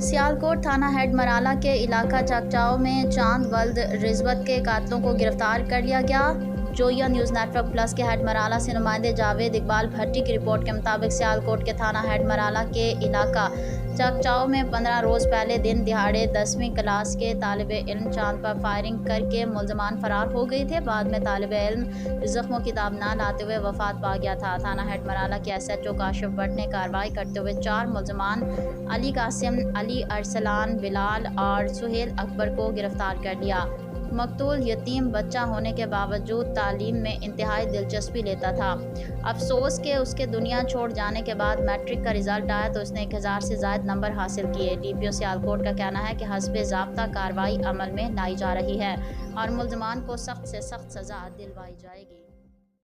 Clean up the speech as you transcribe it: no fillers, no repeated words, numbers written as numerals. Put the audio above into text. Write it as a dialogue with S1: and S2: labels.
S1: सियालकोट थाना हेड मराला के इलाका चकचाओ में चांद वल्द रिजवत के कातलों को गिरफ्तार कर लिया गया। जोया न्यूज़ नेटवर्क प्लस के हेड मराला से नुमाइंदे जावेद इकबाल भट्टी की रिपोर्ट के मुताबिक सियालकोट के थाना हेड मराला के इलाका चकचाओ में 15 रोज़ पहले दिन दिहाड़े 10वीं क्लास के तालिब इल्म चांद पर फायरिंग करके मुलजमान फरार हो गए थे। बाद में तालिब इल्म जख्मों की ताब ना लाते हुए वफात पा गया था। थाना हेड मराला के SHO काशिफ भट्ट ने कार्रवाई करते हुए 4 मुलजमान अली कासिम, अली अरसलान, बिलाल और सुहेल अकबर को गिरफ्तार कर लिया। मकतूल यतीम बच्चा होने के बावजूद तालीम में इंतहाई दिलचस्पी लेता था। अफसोस के उसके दुनिया छोड़ जाने के बाद मैट्रिक का रिज़ल्ट आया तो उसने 1000 से ज़ायद नंबर हासिल किए। DPO सियालकोट का कहना है कि हस्बे ज़ाब्ता कार्रवाई अमल में लाई जा रही है और मुलजमान को सख्त से सख्त सज़ा दिलवाई जाएगी।